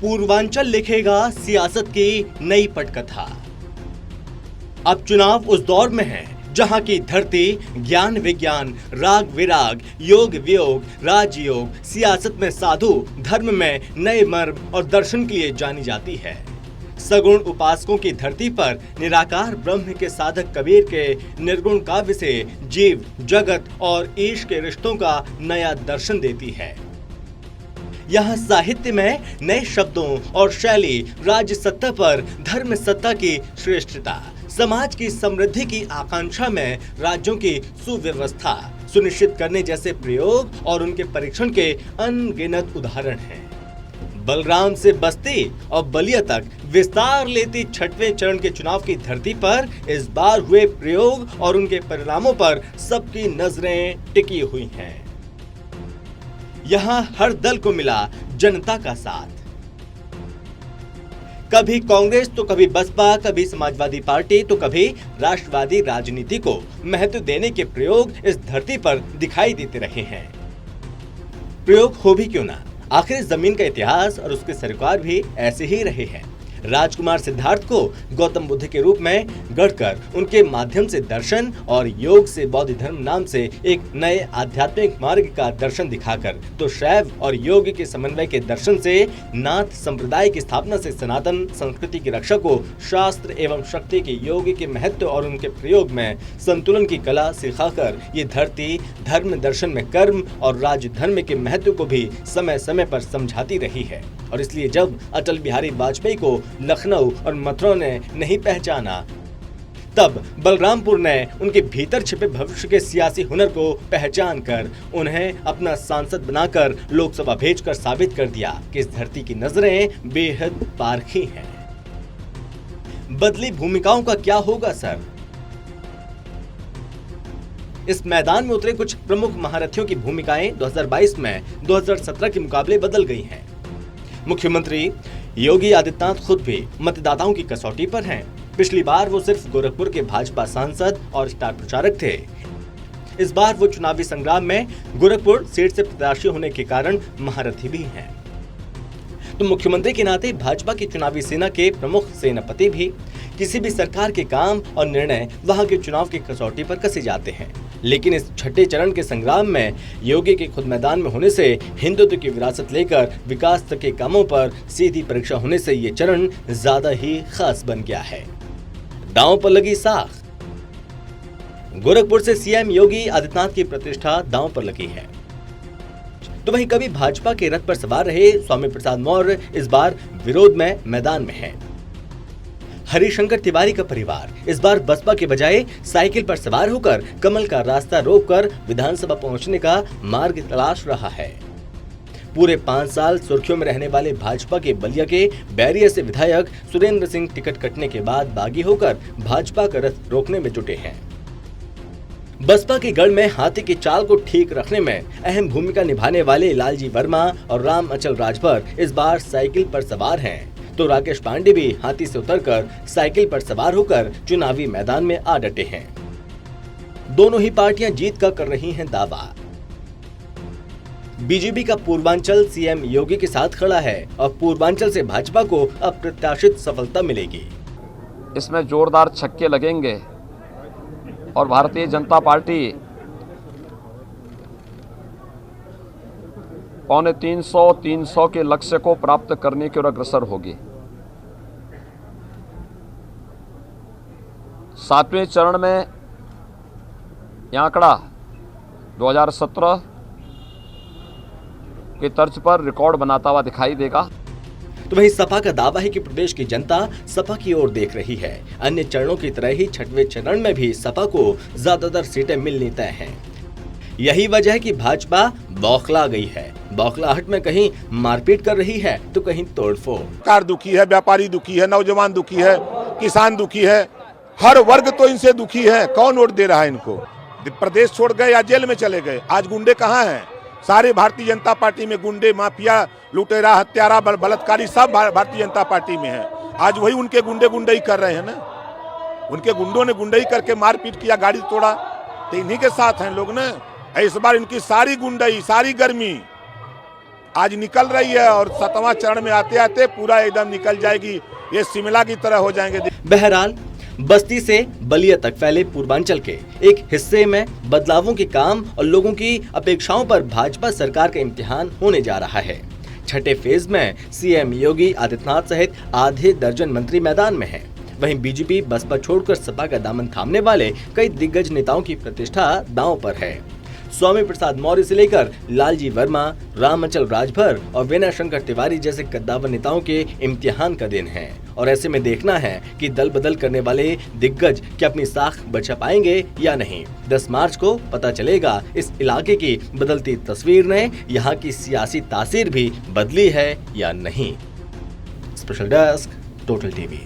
पूर्वांचल लिखेगा सियासत की नई पटकथा। अब चुनाव उस दौर में है जहां की धरती ज्ञान विज्ञान, राग विराग, योग वियोग, राजयोग, सियासत में साधु, धर्म में नए मर्म और दर्शन के लिए जानी जाती है। सगुण उपासकों की धरती पर निराकार ब्रह्म के साधक कबीर के निर्गुण काव्य से जीव, जगत और ईश के रिश्तों का नया दर्शन देती है। यहाँ साहित्य में नए शब्दों और शैली, राज्य सत्ता पर धर्म सत्ता की श्रेष्ठता, समाज की समृद्धि की आकांक्षा में राज्यों की सुव्यवस्था सुनिश्चित करने जैसे प्रयोग और उनके परीक्षण के अनगिनत उदाहरण हैं। बलराम से बस्ती और बलिया तक विस्तार लेती छठवें चरण के चुनाव की धरती पर इस बार हुए प्रयोग और उनके परिणामों पर सबकी नजरें टिकी हुई हैं। यहाँ हर दल को मिला जनता का साथ। कभी कांग्रेस तो कभी बसपा, कभी समाजवादी पार्टी तो कभी राष्ट्रवादी राजनीति को महत्व देने के प्रयोग इस धरती पर दिखाई देते रहे हैं। प्रयोग हो भी क्यों ना, आखिर जमीन का इतिहास और उसके सरकार भी ऐसे ही रहे हैं। राजकुमार सिद्धार्थ को गौतम बुद्ध के रूप में गढ़कर उनके माध्यम से दर्शन और योग से बौद्ध धर्म नाम से एक नए आध्यात्मिक मार्ग का दर्शन दिखाकर, तो शैव और योग के समन्वय के दर्शन से नाथ संप्रदाय की स्थापना से सनातन संस्कृति की रक्षा को शास्त्र एवं शक्ति के योग के महत्व और उनके प्रयोग में संतुलन की कला सिखाकर ये धरती धर्म दर्शन में कर्म और राज धर्म के महत्व को भी समय समय पर समझाती रही है। और इसलिए जब अटल बिहारी वाजपेयी को लखनऊ और मथुरा ने नहीं पहचाना, तब बलरामपुर ने उनके भीतर छिपे भविष्य के सियासी हुनर को पहचान कर उन्हें अपना सांसद बनाकर लोकसभा भेजकर साबित कर दिया कि इस धरती की नजरें बेहद पारखी हैं। बदली भूमिकाओं का क्या होगा सर? इस मैदान में उतरे कुछ प्रमुख महारथियों की भूमिकाएं 2022 में 2017 के मुकाबले बदल गई हैं। मुख्यमंत्री योगी आदित्यनाथ खुद भी मतदाताओं की कसौटी पर हैं। पिछली बार वो सिर्फ गोरखपुर के भाजपा सांसद और स्टार प्रचारक थे। इस बार वो चुनावी संग्राम में गोरखपुर सीट से प्रत्याशी होने के कारण महारथी भी हैं। तो मुख्यमंत्री के नाते भाजपा की चुनावी सेना के प्रमुख सेनापति भी किसी भी सरकार के काम और निर्णय वहां के चुनाव की कसौटी पर कसे जाते हैं। लेकिन इस छठे चरण के संग्राम में योगी के खुद मैदान में होने से हिंदुत्व की विरासत लेकर विकास तक के कामों पर सीधी परीक्षा होने से ये चरण ज्यादा ही खास बन गया है। दांव पर लगी साख। गोरखपुर से सीएम योगी आदित्यनाथ की प्रतिष्ठा दांव पर लगी है। तो वहीं कभी भाजपा के रथ पर सवार रहे स्वामी प्रसाद मौर्य इस बार विरोध में मैदान में है। हरिशंकर तिवारी का परिवार इस बार बसपा के बजाय साइकिल पर सवार होकर कमल का रास्ता रोककर विधानसभा पहुंचने का मार्ग तलाश रहा है। पूरे 5 साल सुर्खियों में रहने वाले भाजपा के बलिया के बैरिया से विधायक सुरेंद्र सिंह टिकट कटने के बाद बागी होकर भाजपा का रथ रोकने में जुटे हैं। बसपा के गढ़ में हाथी की चाल को ठीक रखने में अहम भूमिका निभाने वाले लालजी वर्मा और राम अचल राजभर इस बार साइकिल पर सवार हैं। तो राकेश पांडे भी हाथी से उतरकर साइकिल पर सवार होकर चुनावी मैदान में आ डटे हैं। दोनों ही पार्टियां जीत का कर रही हैं दावा। बीजेपी का पूर्वांचल सीएम योगी के साथ खड़ा है और पूर्वांचल से भाजपा को अप्रत्याशित सफलता मिलेगी। इसमें जोरदार छक्के लगेंगे और भारतीय जनता पार्टी 300 के लक्ष्य को प्राप्त करने की ओर अग्रसर होगी। 7वें चरण में यह आंकड़ा 2017 के तर्ज पर रिकॉर्ड बनाता हुआ दिखाई देगा। तो वहीं सपा का दावा है कि प्रदेश की जनता सपा की ओर देख रही है। अन्य चरणों की तरह ही छठवें चरण में भी सपा को ज्यादातर सीटें मिलनी तय हैं। यही वजह है कि भाजपा बौखला गई है। बौखलाहट में कहीं मारपीट कर रही है तो कहीं तोड़फोड़। सरकार दुखी है, व्यापारी दुखी है, नौजवान दुखी है, किसान दुखी है, हर वर्ग तो इनसे दुखी है। कौन वोट दे रहा है इनको? प्रदेश छोड़ गए या जेल में चले गए। आज गुंडे कहाँ हैं? सारे भारतीय जनता पार्टी में गुंडे, माफिया, लुटेरा, हत्यारा, बलात्कारी सब भारतीय जनता पार्टी में है। आज वही उनके गुंडे ही कर रहे हैं ना। उनके गुंडों ने गुंडे ही करके मारपीट किया, गाड़ी तोड़ा, तो इन्हीं के साथ हैं लोग ना। इस बार इनकी सारी गुंडई, सारी गर्मी आज निकल रही है और 7वां चरण में आते आते पूरा एकदम निकल जाएगी, ये शिमला की तरह हो जाएंगे। बहरहाल बस्ती से बलिया तक फैले पूर्वांचल के एक हिस्से में बदलावों के काम और लोगों की अपेक्षाओं पर भाजपा सरकार का इम्तिहान होने जा रहा है। छठे फेज में सीएम योगी आदित्यनाथ सहित आधे दर्जन मंत्री मैदान में हैं। वहीं बीजेपी बसपा छोड़कर सपा का दामन थामने वाले कई दिग्गज नेताओं की प्रतिष्ठा दांव पर है। स्वामी प्रसाद मौर्य से लेकर लालजी वर्मा, रामअचल राजभर और विनय शंकर तिवारी जैसे कद्दावर नेताओं के इम्तिहान का दिन है और ऐसे में देखना है कि दल बदल करने वाले दिग्गज क्या अपनी साख बचा पाएंगे या नहीं। 10 मार्च को पता चलेगा इस इलाके की बदलती तस्वीर ने यहाँ की सियासी तासीर भी बदली है या नहीं। Special desk, total TV.